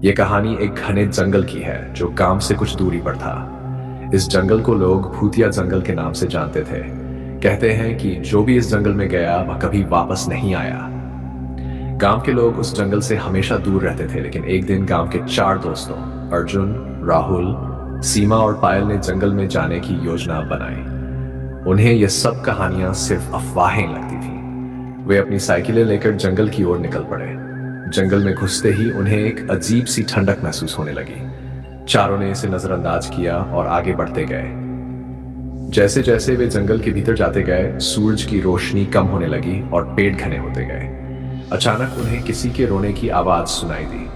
ये कहानी एक घने जंगल की है जो गांव से कुछ दूरी पर था। इस जंगल को लोग भूतिया जंगल के नाम से जानते थे। कहते हैं कि जो भी इस जंगल में गया वह कभी वापस नहीं आया। गांव के लोग उस जंगल से हमेशा दूर रहते थे, लेकिन एक दिन गांव के 4 दोस्तों अर्जुन, राहुल, सीमा और पायल ने जंगल में जाने की योजना बनाई। उन्हें यह सब कहानियां सिर्फ अफवाहें लगती थीं। वे अपनी साइकिलें लेकर जंगल की ओर निकल पड़े। जंगल में घुसते ही उन्हें एक अजीब सी ठंडक महसूस होने लगी। चारों ने इसे नजरअंदाज किया और आगे बढ़ते गए। जैसे जैसे वे जंगल के भीतर जाते गए, सूरज की रोशनी कम होने लगी और पेड़ घने होते गए। अचानक उन्हें किसी के रोने की आवाज सुनाई दी।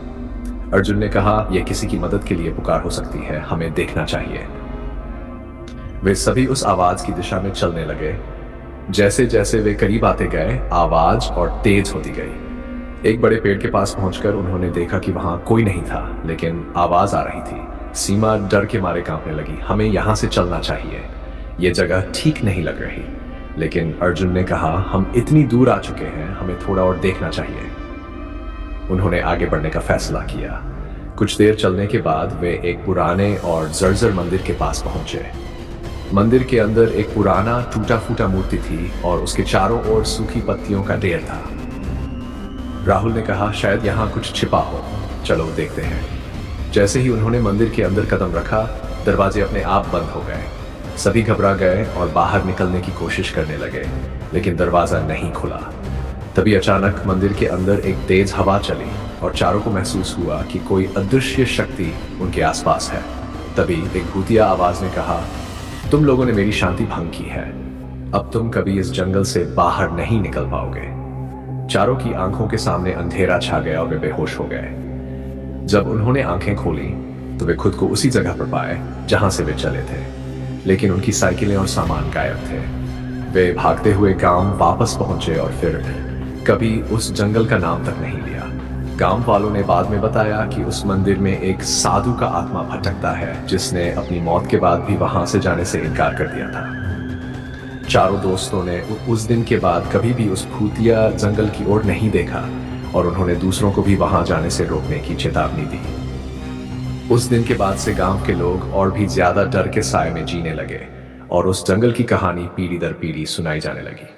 अर्जुन ने कहा, यह किसी की मदद के लिए पुकार हो सकती है, हमें देखना चाहिए। वे सभी उस आवाज की दिशा में चलने लगे। जैसे जैसे वे करीब आते गए, आवाज और तेज होती गई। एक बड़े पेड़ के पास पहुंचकर उन्होंने देखा कि वहां कोई नहीं था, लेकिन आवाज आ रही थी। सीमा डर के मारे कांपने लगी। हमें यहां से चलना चाहिए, यह जगह ठीक नहीं लग रही। लेकिन अर्जुन ने कहा, हम इतनी दूर आ चुके हैं, हमें थोड़ा और देखना चाहिए। उन्होंने आगे बढ़ने का फैसला किया। कुछ देर चलने के बाद वे एक पुराने और जर्जर मंदिर के पास पहुंचे। मंदिर के अंदर एक पुराना टूटा फूटा मूर्ति थी और उसके चारों ओर सूखी पत्तियों का ढेर था। राहुल ने कहा, शायद यहाँ कुछ छिपा हो, चलो देखते हैं। जैसे ही उन्होंने मंदिर के अंदर कदम रखा, दरवाजे अपने आप बंद हो गए। सभी घबरा गए और बाहर निकलने की कोशिश करने लगे, लेकिन दरवाजा नहीं खुला। तभी अचानक मंदिर के अंदर एक तेज हवा चली और चारों को महसूस हुआ कि कोई अदृश्य शक्ति उनके आसपास है। तभी एक भूतिया आवाज ने कहा, तुम लोगों ने मेरी शांति भंग की है, अब तुम कभी इस जंगल से बाहर नहीं निकल पाओगे। चारों की आंखों के सामने अंधेरा छा गया और वे बेहोश हो गए। जब उन्होंने आंखें खोली तो वे खुद को उसी जगह पर पाए जहां से वे चले थे, लेकिन उनकी साइकिलें और सामान गायब थे। वे भागते हुए गांव वापस पहुंचे और फिर कभी उस जंगल का नाम तक नहीं लिया। गांव वालों ने बाद में बताया कि उस मंदिर में एक साधु का आत्मा भटकता है, जिसने अपनी मौत के बाद भी वहां से जाने से इनकार कर दिया था। चारों दोस्तों ने उस दिन के बाद कभी भी उस भूतिया जंगल की ओर नहीं देखा और उन्होंने दूसरों को भी वहां जाने से रोकने की चेतावनी दी। उस दिन के बाद से गांव के लोग और भी ज्यादा डर के साए में जीने लगे और उस जंगल की कहानी पीढ़ी दर पीढ़ी सुनाई जाने लगी।